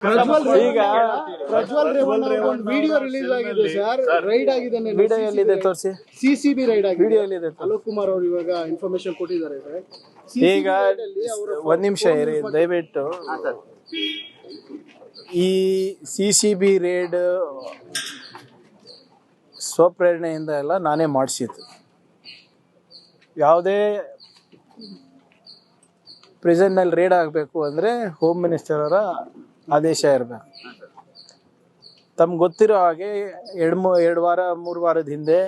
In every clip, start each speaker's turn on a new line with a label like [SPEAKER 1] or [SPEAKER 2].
[SPEAKER 1] ಈಗ ಪ್ರಜ್ವಲ್ ರೇವಣ್ಣ ಒಂದು video release ಆಗಿದೆ ಸರ್, ರೈಡ್ ಆಗಿದೆ.
[SPEAKER 2] ವಿಡಿಯೋ ಎಲ್ಲಿದೆ ತೋರಿಸಿ.
[SPEAKER 1] ಸಿಸಿಬಿ ರೈಡ್ ಆಗಿದೆ.
[SPEAKER 2] ವಿಡಿಯೋ ಎಲ್ಲಿದೆ?
[SPEAKER 1] ಅಲೋಕ್ ಕುಮಾರ್ ಅವರು ಇವಾಗ ಇನ್ಫಾರ್ಮೇಶನ್ ಕೊಟ್ಟಿದ್ದಾರೆ ಸರ್.
[SPEAKER 2] ಈಗ ಒಂದ್ ನಿಮಿಷ ಇರಿ ದಯವಿಟ್ಟು. ಈ ಸಿಸಿಬಿ ರೇಡ್ ಸ್ವಪ್ರೇರಣೆಯಿಂದ ಎಲ್ಲ ನಾನೇ ಮಾಡಿಸಿದ್ದು. ಯಾವುದೇ ಪ್ರಿಸನ್ನಲ್ಲಿ ರೇಡ್ ಆಗಬೇಕು ಅಂದರೆ ಹೋಮ್ ಮಿನಿಸ್ಟರ್ ಅವರ ಆದೇಶ ಇರಬೇಕು. ತಮ್ಗೆ ಗೊತ್ತಿರೋ ಹಾಗೆ ಎರಡು ವಾರ 3 ವಾರದ ಹಿಂದೆ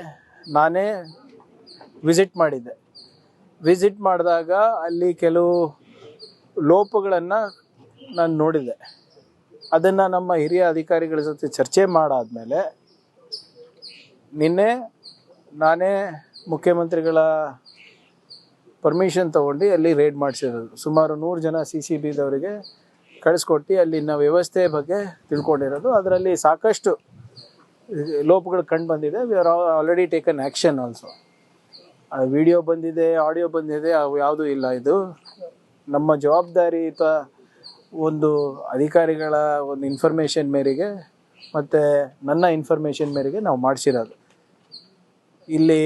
[SPEAKER 2] ನಾನೇ ವಿಸಿಟ್ ಮಾಡಿದ್ದೆ. ವಿಸಿಟ್ ಮಾಡಿದಾಗ ಅಲ್ಲಿ ಕೆಲವು ಲೋಪಗಳನ್ನು ನಾನು ನೋಡಿದೆ. ಅದನ್ನು ನಮ್ಮ ಹಿರಿಯ ಅಧಿಕಾರಿಗಳ ಜೊತೆ ಚರ್ಚೆ ಮಾಡಾದ್ಮೇಲೆ ನಿನ್ನೆ ನಾನೇ ಮುಖ್ಯಮಂತ್ರಿಗಳ ಪರ್ಮಿಷನ್ ತೊಗೊಂಡು ಅಲ್ಲಿ ರೇಡ್ ಮಾಡಿಸಿರೋದು. ಸುಮಾರು 100 ಜನ CCBದವರಿಗೆ ಕಳಿಸ್ಕೊಟ್ಟು ಅಲ್ಲಿನ ವ್ಯವಸ್ಥೆ ಬಗ್ಗೆ ತಿಳ್ಕೊಂಡಿರೋದು. ಅದರಲ್ಲಿ ಸಾಕಷ್ಟು ಲೋಪಗಳು ಕಂಡು ಬಂದಿದೆ. We are already taken action also. Video ಬಂದಿದೆ, ಆಡಿಯೋ ಬಂದಿದೆ, ಅವು ಯಾವುದೂ ಇಲ್ಲ. ಇದು ನಮ್ಮ ಜವಾಬ್ದಾರಿಯುತ ಒಂದು ಅಧಿಕಾರಿಗಳ ಒಂದು ಇನ್ಫಾರ್ಮೇಷನ್ ಮೇರೆಗೆ ಮತ್ತು ನನ್ನ ಇನ್ಫಾರ್ಮೇಷನ್ ಮೇರೆಗೆ ನಾವು ಮಾಡಿಸಿರೋದು. ಇಲ್ಲಿ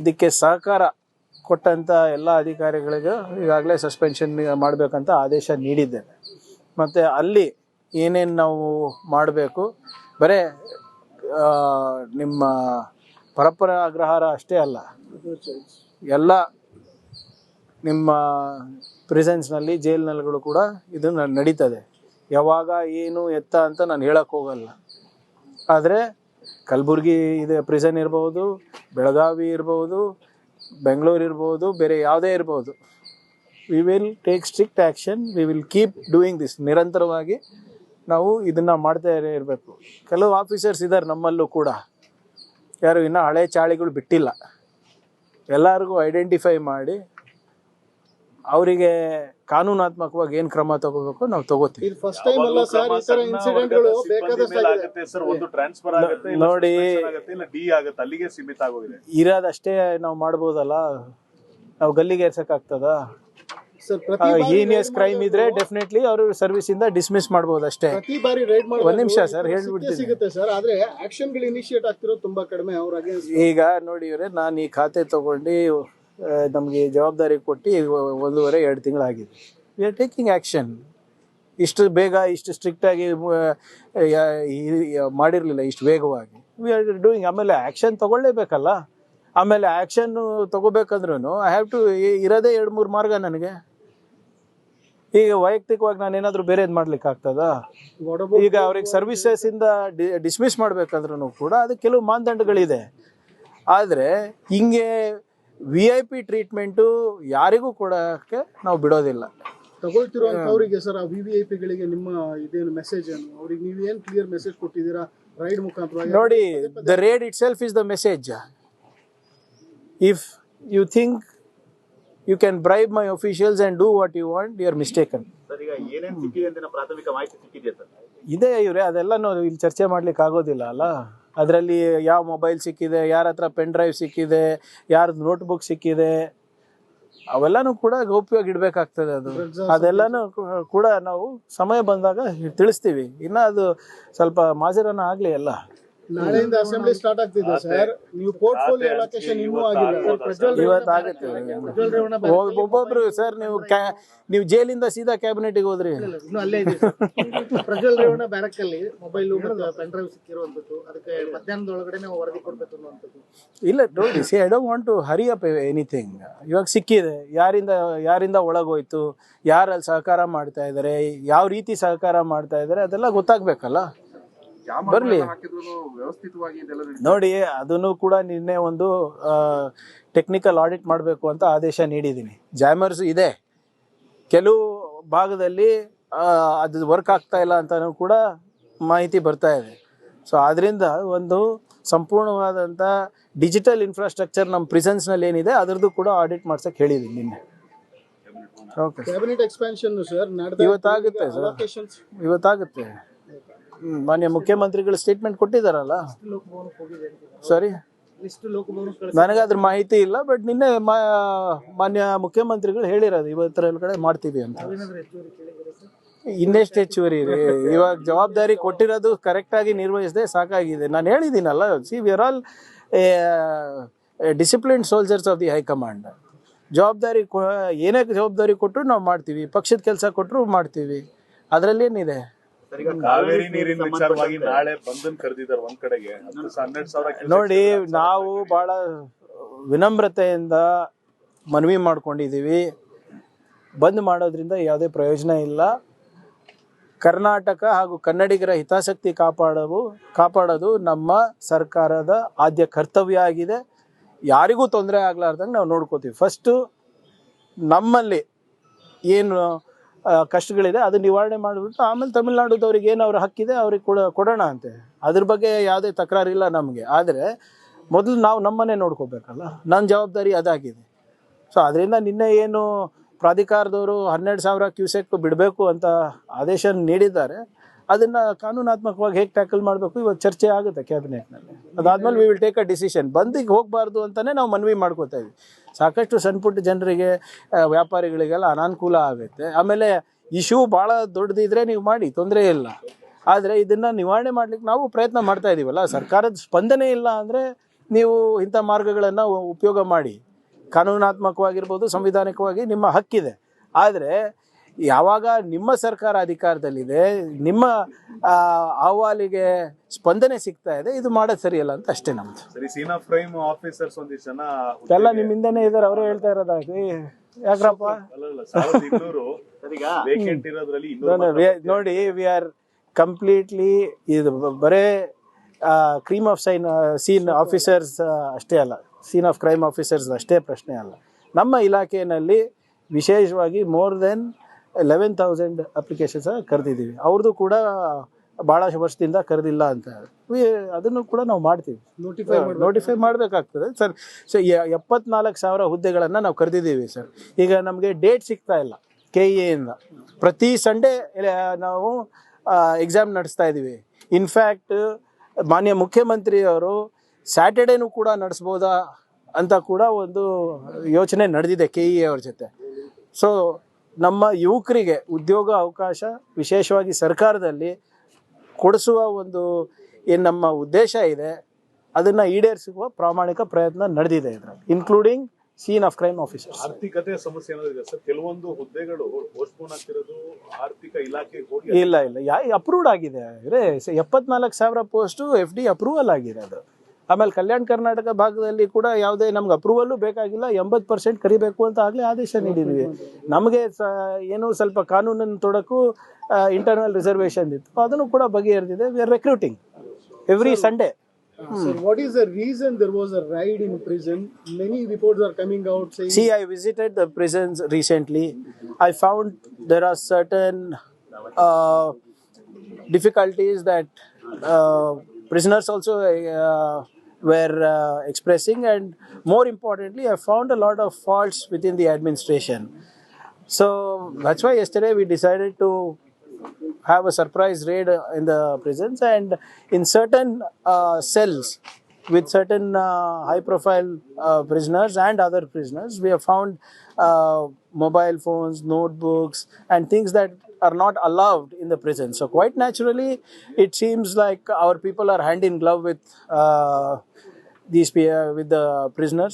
[SPEAKER 2] ಇದಕ್ಕೆ ಸಹಕಾರ ಕೊಟ್ಟಂಥ ಎಲ್ಲ ಅಧಿಕಾರಿಗಳಿಗೂ ಈಗಾಗಲೇ ಸಸ್ಪೆನ್ಷನ್ ಮಾಡಬೇಕಂತ ಆದೇಶ ನೀಡಿದ್ದೇನೆ. ಮತ್ತು ಅಲ್ಲಿ ಏನೇನು ನಾವು ಮಾಡಬೇಕು, ಬರೀ ನಿಮ್ಮ ಪರಪ್ಪರ ಅಗ್ರಹಾರ ಅಷ್ಟೇ ಅಲ್ಲ, ಎಲ್ಲ ನಿಮ್ಮ ಪ್ರಿಸನ್ಸ್ನಲ್ಲಿ ಜೈಲ್ನಲ್ಲಿಗಳು ಕೂಡ ಇದು ನಡೀತದೆ. ಯಾವಾಗ ಏನು ಎತ್ತ ಅಂತ ನಾನು ಹೇಳಕ್ಕೆ ಹೋಗಲ್ಲ. ಆದರೆ ಕಲಬುರ್ಗಿ ಇದೆ ಪ್ರಿಸನ್ ಇರ್ಬೋದು, ಬೆಳಗಾವಿ ಇರ್ಬೋದು, ಬೆಂಗಳೂರು ಇರ್ಬೋದು, ಬೇರೆ ಯಾವುದೇ ಇರ್ಬೋದು. V will take strict action. We will keep doing this. ನಿರಂತರವಾಗಿ ನಾವು ಇದನ್ನು ಮಾಡ್ತಾ ಇರಬೇಕು. ಕೆಲವು ಆಫೀಸರ್ಸ್ ಇದ್ದಾರೆ ನಮ್ಮಲ್ಲೂ ಕೂಡ, ಯಾರು ಇನ್ನೂ ಹಳೆ ಚಾಳಿಗಳು ಬಿಟ್ಟಿಲ್ಲ. ಎಲ್ಲರಿಗೂ ಐಡೆಂಟಿಫೈ ಮಾಡಿ ಅವರಿಗೆ ಕಾನೂನಾತ್ಮಕವಾಗಿ ಏನು ಕ್ರಮ ತಗೋಬೇಕು ನಾವು ತಗೋತೀವಿ. ನೋಡಿ, ಇರೋದಷ್ಟೇ ನಾವು ಮಾಡ್ಬೋದಲ್ಲ, ನಾವು ಗಲ್ಲಿಗೆ ಏರ್ಸಕ್ಕಾಗ್ತದ? ಹೀನಿಯಸ್ ಕ್ರೈಮ್ ಇದ್ರೆ ಡೆಫಿನೆಟ್ಲಿ ಅವರು ಸರ್ವಿಸ್ ಇಂದ ಡಿಸ್ಮಿಸ್ ಮಾಡಬಹುದು ಅಷ್ಟೇ. ಒಂದ್ ನಿಮಿಷ ಸರ್ ಹೇಳ್ಬಿಡ್ತೀನಿ. ಈಗ ನೋಡಿ ಇವ್ರೆ, ನಾನು ಈ ಖಾತೆ ತಗೊಂಡು ನಮಗೆ ಜವಾಬ್ದಾರಿ ಕೊಟ್ಟು 1.5-2 ತಿಂಗಳಾಗಿದೆ. We are taking action. ಇಷ್ಟು ಬೇಗ ಇಷ್ಟು ಸ್ಟ್ರಿಕ್ಟಾಗಿ ಮಾಡಿರಲಿಲ್ಲ, ಇಷ್ಟು ವೇಗವಾಗಿ. We are doing. ಆಮೇಲೆ ಆ್ಯಕ್ಷನ್ ತಗೊಳ್ಳೇಬೇಕಲ್ಲ. ಆಮೇಲೆ ಆ್ಯಕ್ಷನ್ನು ತಗೋಬೇಕಂದ್ರೂ ಐ ಹ್ಯಾವ್ ಟು ಇರೋದೇ 2-3 ಮಾರ್ಗ ನನಗೆ. ಈಗ ವೈಯಕ್ತಿಕವಾಗಿ ನಾನೇನಾದರೂ ಬೇರೆದು ಮಾಡ್ಲಿಕ್ಕೆ ಆಗ್ತದಾ? ಈಗ ಅವ್ರಿಗೆ ಸರ್ವಿಸಸ್ಸಿಂದ ಡಿಸ್ಮಿಸ್ ಮಾಡಬೇಕಂದ್ರೂ ಕೂಡ ಅದಕ್ಕೆ ಕೆಲವು ಮಾನದಂಡಗಳಿದೆ. ಆದರೆ ಹಿಂಗೆ VIP ಟ್ರೀಟ್ಮೆಂಟು ಯಾರಿಗೂ ಕೊಡೋಕ್ಕೆ ನಾವು ಬಿಡೋದಿಲ್ಲ.
[SPEAKER 1] ತಗೊಳ್ತಿರೋಂಥವ್ರಿಗೆ ಸರ್, ಆ VVIPಗಳಿಗೆ ನಿಮ್ಮ ಇದೇನು ಮೆಸೇಜ್ ಏನು? ಅವ್ರಿಗೆ ನೀವೇನು ಕ್ಲಿಯರ್ ಮೆಸೇಜ್ ಕೊಟ್ಟಿದ್ದೀರಾ ರೈಡ್ ಮುಖಾಂತರ?
[SPEAKER 2] ನೋಡಿ, the raid itself is the message. If you think you can bribe my officials and do what you want, you are mistaken.
[SPEAKER 3] Sir, ಈಗ ಏನೇನು ಸಿಕ್ಕಿದೆ ಅಂತ ಪ್ರಾಥಮಿಕ ಮಾಹಿತಿ ಸಿಕ್ಕಿದೆ ಸರ್?
[SPEAKER 2] ಇದೆ ಇವ್ರೆ, ಅದೆಲ್ಲ ನಾವು ಇಲ್ಲಿ ಚರ್ಚೆ ಮಾಡ್ಲಿಕ್ಕೆ ಆಗೋದಿಲ್ಲ ಅಲ್ಲ. ಅದರಲ್ಲಿ ಯಾವ ಮೊಬೈಲ್ ಸಿಕ್ಕಿದೆ, ಯಾರ ಹತ್ರ ಪೆನ್ ಡ್ರೈವ್ ಸಿಕ್ಕಿದೆ, ಯಾರ್ದು ನೋಟ್ಬುಕ್ ಸಿಕ್ಕಿದೆ, ಅವೆಲ್ಲನೂ ಕೂಡ ಗೌಪ್ಯವಾಗಿ ಇಡಬೇಕಾಗ್ತದೆ. ಅದೆಲ್ಲನೂ ಕೂಡ ನಾವು ಸಮಯ ಬಂದಾಗ ತಿಳಿಸ್ತೀವಿ. ಇನ್ನು ಅದು ಸ್ವಲ್ಪ ಮಾಜರನ ಆಗಲಿ ಎಲ್ಲ.
[SPEAKER 1] ನಾಳೆಯಿಂದ ಅಸೆಂಬ್ಲಿ ಸ್ಟಾರ್ಟ್ ಆಗ್ತಿದೆ ಸರ್. ನೀವು ಪೋರ್ಟ್ಫೋಲಿಯೋ ಅಲೋಕೇಶನ್ ಇನ್ನೂ ಆಗಿಲ್ಲ.
[SPEAKER 2] ಇವತ್ತಾಗುತ್ತೆ. ಒಬ್ಬೊಬ್ರು ಸರ್, ನೀವು ಜೈಲಿಂದ ಸೀದಾ ಕ್ಯಾಬಿನೆಟ್ಗೆ ಹೋದ್ರಿ.
[SPEAKER 1] ಅಲ್ಲೇ ಇದೆ ಪ್ರಜ್ವಲ್ ರೇವಣ್ಣ ಬ್ಯಾರಕ್ ಅಲ್ಲಿ ಮೊಬೈಲ್ ಮತ್ತು ಪೆನ್ ಡ್ರೈವ್ ಸಿಕ್ಕಿರುವಂತದ್ದು. ಅದಕ್ಕೆ ಮಧ್ಯಾಹ್ನದೊಳಗಡೆ ನಾವು ವರದಿ ಕೊಡ್ಬೇಕು ಅನ್ನುವಂಥದ್ದು.
[SPEAKER 2] ಇಲ್ಲ ನೋಡಿ, see, I don't want to hurry up anything. ಇವಾಗ ಸಿಕ್ಕಿದೆ, ಯಾರಿಂದ ಒಳಗೋಯ್ತು, ಯಾರಲ್ಲಿ ಸಹಕಾರ ಮಾಡ್ತಾ ಇದ್ದಾರೆ, ಯಾವ ರೀತಿ ಸಹಕಾರ ಮಾಡ್ತಾ ಇದ್ದಾರೆ, ಅದೆಲ್ಲ ಗೊತ್ತಾಗ್ಬೇಕಲ್ಲ. ಬರ್ಲಿ ನೋಡಿ. ಅದನ್ನು ಕೂಡ ನಿನ್ನೆ ಒಂದು ಟೆಕ್ನಿಕಲ್ ಆಡಿಟ್ ಮಾಡಬೇಕು ಅಂತ ಆದೇಶ ನೀಡಿದ್ದೀನಿ. ಜಾಮರ್ಸ್ ಇದೆ, ಕೆಲವು ಭಾಗದಲ್ಲಿ ಅದು ವರ್ಕ್ ಆಗ್ತಾ ಇಲ್ಲ ಅಂತಾನೂ ಕೂಡ ಮಾಹಿತಿ ಬರ್ತಾ ಇದೆ. ಸೊ ಅದರಿಂದ ಒಂದು ಸಂಪೂರ್ಣವಾದಂಥ ಡಿಜಿಟಲ್ ಇನ್ಫ್ರಾಸ್ಟ್ರಕ್ಚರ್ ನಮ್ಮ ಪ್ರಿಸನ್ಸ್ನಲ್ಲಿ ಏನಿದೆ ಅದರದ್ದು ಕೂಡ ಆಡಿಟ್ ಮಾಡ್ಸಕ್ಕೆ ಹೇಳಿದ್ದೀನಿ ನಿನ್ನೆ. ಓಕೆ,
[SPEAKER 1] ಕ್ಯಾಬಿನೆಟ್ ಎಕ್ಸ್ಪಾನ್ಷನ್ ಸರ್
[SPEAKER 2] ಇವತ್ತಾಗುತ್ತೆ ಸರ್, ಇವತ್ತಾಗುತ್ತೆ. ಮಾನ್ಯ ಮುಖ್ಯಮಂತ್ರಿಗಳು ಸ್ಟೇಟ್ಮೆಂಟ್ ಕೊಟ್ಟಿದ್ದಾರಲ್ಲ. ಸಾರಿ, ನನಗಾದ್ರ ಮಾಹಿತಿ ಇಲ್ಲ. ಬಟ್ ನಿನ್ನೆ ಮಾನ್ಯ ಮುಖ್ಯಮಂತ್ರಿಗಳು ಹೇಳಿರೋದು ಇವತ್ತರ ಕಡೆ ಮಾಡ್ತೀವಿ ಅಂತ. ಇನ್ನೆಷ್ಟು ಹೆಚ್ಚುವರಿ ರೀ, ಇವಾಗ ಜವಾಬ್ದಾರಿ ಕೊಟ್ಟಿರೋದು ಕರೆಕ್ಟಾಗಿ ನಿರ್ವಹಿಸದೆ ಸಾಕಾಗಿದೆ. ನಾನು ಹೇಳಿದ್ದೀನಲ್ಲ, see we are all disciplined soldiers of the high command. ಜವಾಬ್ದಾರಿ ಏನೇ ಜವಾಬ್ದಾರಿ ಕೊಟ್ಟರು ನಾವು ಮಾಡ್ತೀವಿ, ಪಕ್ಷದ ಕೆಲಸ ಕೊಟ್ಟರು ಮಾಡ್ತೀವಿ, ಅದರಲ್ಲೇನಿದೆ.
[SPEAKER 3] ಸರ್, ಈಗ
[SPEAKER 4] ಕಾವೇರಿ ನೀರಿನ ವಿಚಾರವಾಗಿ ನಾಳೆ ಬಂಧನ್ ಕರೆದಿದ್ದಾರೆ ಒಂದ್ ಕಡೆಗೆ 12,000
[SPEAKER 2] ನೋಡಿ, ನಾವು ಭಾಳ ವಿನಮ್ರತೆಯಿಂದ ಮನವಿ ಮಾಡ್ಕೊಂಡಿದ್ದೀವಿ. ಬಂದ್ ಮಾಡೋದ್ರಿಂದ ಯಾವುದೇ ಪ್ರಯೋಜನ ಇಲ್ಲ. ಕರ್ನಾಟಕ ಹಾಗೂ ಕನ್ನಡಿಗರ ಹಿತಾಸಕ್ತಿ ಕಾಪಾಡೋದು ನಮ್ಮ ಸರ್ಕಾರದ ಆದ್ಯ ಕರ್ತವ್ಯ ಆಗಿದೆ. ಯಾರಿಗೂ ತೊಂದರೆ ಆಗ್ಲಾರ್ದಂಗೆ ನಾವು ನೋಡ್ಕೋತೀವಿ. ಫಸ್ಟು ನಮ್ಮಲ್ಲಿ ಏನು ಕಷ್ಟಗಳಿದೆ ಅದು ನಿವಾರಣೆ ಮಾಡಿಬಿಟ್ಟು ಆಮೇಲೆ ತಮಿಳ್ನಾಡುದವ್ರಿಗೆ ಏನು ಅವ್ರ ಹಕ್ಕಿದೆ ಅವ್ರಿಗೆ ಕೊಡೋಣ ಅಂತೆ. ಅದ್ರ ಬಗ್ಗೆ ಯಾವುದೇ ತಕರಾರಿಲ್ಲ ನಮಗೆ. ಆದರೆ ಮೊದಲು ನಾವು ನಮ್ಮನ್ನೇ ನೋಡ್ಕೋಬೇಕಲ್ಲ, ನನ್ನ ಜವಾಬ್ದಾರಿ ಅದಾಗಿದೆ. ಸೊ ಅದರಿಂದ ನಿನ್ನೆ ಏನು ಪ್ರಾಧಿಕಾರದವರು 12,000 ಕ್ಯೂಸೆಕ್ ಬಿಡಬೇಕು ಅಂತ ಆದೇಶ ನೀಡಿದ್ದಾರೆ. ಅದನ್ನು ಕಾನೂನಾತ್ಮಕವಾಗಿ ಹೇಗೆ ಟ್ಯಾಕಲ್ ಮಾಡಬೇಕು ಇವಾಗ ಚರ್ಚೆ ಆಗುತ್ತೆ ಕ್ಯಾಬಿನೆಟ್ನಲ್ಲಿ. ಅದಾದಮೇಲೆ we will take a decision. ಬಂದಿಗೆ ಹೋಗಬಾರ್ದು ಅಂತಲೇ ನಾವು ಮನವಿ ಮಾಡ್ಕೋತಾ ಇದ್ವಿ. ಸಾಕಷ್ಟು ಸಣ್ಣ ಪುಟ್ಟ ಜನರಿಗೆ, ವ್ಯಾಪಾರಿಗಳಿಗೆಲ್ಲ ಅನಾನುಕೂಲ ಆಗುತ್ತೆ. ಆಮೇಲೆ ಇಶ್ಯೂ ಭಾಳ ದೊಡ್ಡದಿದ್ರೆ ನೀವು ಮಾಡಿ, ತೊಂದರೆ ಇಲ್ಲ. ಆದರೆ ಇದನ್ನು ನಿವಾರಣೆ ಮಾಡ್ಲಿಕ್ಕೆ ನಾವು ಪ್ರಯತ್ನ ಮಾಡ್ತಾ ಇದ್ದೀವಲ್ಲ. ಸರ್ಕಾರದ ಸ್ಪಂದನೆ ಇಲ್ಲ ಅಂದರೆ ನೀವು ಇಂಥ ಮಾರ್ಗಗಳನ್ನು ಉಪಯೋಗ ಮಾಡಿ. ಕಾನೂನಾತ್ಮಕವಾಗಿರ್ಬೋದು, ಸಂವಿಧಾನಿಕವಾಗಿ ನಿಮ್ಮ ಹಕ್ಕಿದೆ. ಆದರೆ ಯಾವಾಗ ನಿಮ್ಮ ಸರ್ಕಾರ ಅಧಿಕಾರದಲ್ಲಿದೆ, ನಿಮ್ಮ ಅಹವಾಲಿಗೆ ಸ್ಪಂದನೆ ಸಿಗ್ತಾ ಇದೆ, ಇದು ಮಾಡೋದು ಸರಿಯಲ್ಲ ಅಂತ ಅಷ್ಟೇ ನಮ್ದು.
[SPEAKER 4] ಸರಿ, ಸೀನ್ ಆಫ್ ಕ್ರೈಮ್ ಆಫೀಸರ್ಸ್ ಒಂದಿಷ್ಟು ಜನ
[SPEAKER 2] ಎಲ್ಲ ನಿಮ್ಮಿಂದನೇ ಇದ್ದಾರೆ, ಅವರೇ ಹೇಳ್ತಾ ಇರೋದಾಗಿ. ಯಾಕ್ರಪ್ಪ?
[SPEAKER 4] ಅಲ್ಲ 1,200
[SPEAKER 3] ಸರ್, ಈಗ
[SPEAKER 4] ವೇಕೆಂಟ್ ಇರೋದ್ರಲ್ಲಿ 200
[SPEAKER 2] ನೋಡಿ, ವಿ ಆರ್ ಕಂಪ್ಲೀಟ್ಲಿ ಇದು ಬರೇ ಸೀನ್ ಆಫೀಸರ್ಸ್ ಅಷ್ಟೇ ಅಲ್ಲ, ಸೀನ್ ಆಫ್ ಕ್ರೈಮ್ ಆಫೀಸರ್ಸ್ ಅಷ್ಟೇ ಪ್ರಶ್ನೆ ಅಲ್ಲ. ನಮ್ಮ ಇಲಾಖೆಯಲ್ಲಿ ವಿಶೇಷವಾಗಿ ಮೋರ್ ದೆನ್ 11,000 ಅಪ್ಲಿಕೇಶನ್ಸ್ ಕರೆದಿದ್ದೀವಿ. ಅವ್ರದ್ದು ಕೂಡ ಭಾಳ ವರ್ಷದಿಂದ ಕರೆದಿಲ್ಲ ಅಂತ. ಅದನ್ನು ಕೂಡ ನಾವು ಮಾಡ್ತೀವಿ, ನೋಟಿಫೈ ಮಾಡಬೇಕಾಗ್ತದೆ ಸರ್. ಸೊ 74,000 ಹುದ್ದೆಗಳನ್ನು ನಾವು ಕರೆದಿದ್ದೀವಿ ಸರ್. ಈಗ ನಮಗೆ ಡೇಟ್ ಸಿಗ್ತಾ ಇಲ್ಲ KEAಯಿಂದ. ಪ್ರತಿ ಸಂಡೇ ನಾವು ಎಕ್ಸಾಮ್ ನಡೆಸ್ತಾ ಇದ್ದೀವಿ. ಇನ್ಫ್ಯಾಕ್ಟ್ ಮಾನ್ಯ ಮುಖ್ಯಮಂತ್ರಿಯವರು ಸ್ಯಾಟರ್ಡೇನೂ ಕೂಡ ನಡೆಸ್ಬೋದಾ ಅಂತ ಕೂಡ ಒಂದು ಯೋಚನೆ ನಡೆದಿದೆ KEA ಅವ್ರ ಜೊತೆ. ಸೊ ನಮ್ಮ ಯುವಕರಿಗೆ ಉದ್ಯೋಗ ಅವಕಾಶ ವಿಶೇಷವಾಗಿ ಸರ್ಕಾರದಲ್ಲಿ ಕೊಡಿಸುವ ಒಂದು ಏನು ನಮ್ಮ ಉದ್ದೇಶ ಇದೆ, ಅದನ್ನು ಈಡೇರಿಸುವ ಪ್ರಾಮಾಣಿಕ ಪ್ರಯತ್ನ ನಡೆದಿದೆ ಇದರಲ್ಲಿ, including scene of crime officers.
[SPEAKER 4] ಆರ್ಥಿಕತೆ ಸಮಸ್ಯೆ ಏನಾದ್ರು ಇದೆ ಸರ್? ಕೆಲವೊಂದು ಹುದ್ದೆಗಳು ಪೋಸ್ಟ್ಪೋನ್ ಆಗ್ತಿರೋದು ಆರ್ಥಿಕ ಇಲಾಖೆಗೆ ಹೋಗಿ
[SPEAKER 2] ಇಲ್ಲ ಅಪ್ರೂವ್ಡ್ ಆಗಿದೆ. 74,000 ಪೋಸ್ಟು FD ಅಪ್ರೂವಲ್ ಆಗಿದೆ ಅದು. ಆಮೇಲೆ ಕಲ್ಯಾಣ ಕರ್ನಾಟಕ ಭಾಗದಲ್ಲಿ ಕೂಡ ಯಾವುದೇ ನಮ್ಗೆ ಅಪ್ರೂವಲ್ಲು ಬೇಕಾಗಿಲ್ಲ, 80% ಕರಿಬೇಕು ಅಂತ ಆಗಲೇ ಆದೇಶ ನೀಡಿದ್ವಿ. ನಮಗೆ ಏನು ಸ್ವಲ್ಪ ಕಾನೂನನ್ನು ತೊಡಕು ಇಂಟರ್ನಲ್ ರಿಸರ್ವೇಷನ್ ಇತ್ತು, ಅದನ್ನು ಕೂಡ ಬಗೆಹರಿದಿದೆ. We are recruiting every Sunday.
[SPEAKER 5] Sir, what is the reason there was a raid in prison? Many reports are coming out saying...
[SPEAKER 2] See, I visited the prisons recently. I found there are certain difficulties that prisoners also were expressing, and more importantly, I found a lot of faults within the administration. So that's why yesterday we decided to have a surprise raid in the prisons, and in certain cells with certain high-profile prisoners and other prisoners, we have found mobile phones, notebooks, and things that are not allowed in the prison. So quite naturally, it seems like our people are hand in glove with the prisoners.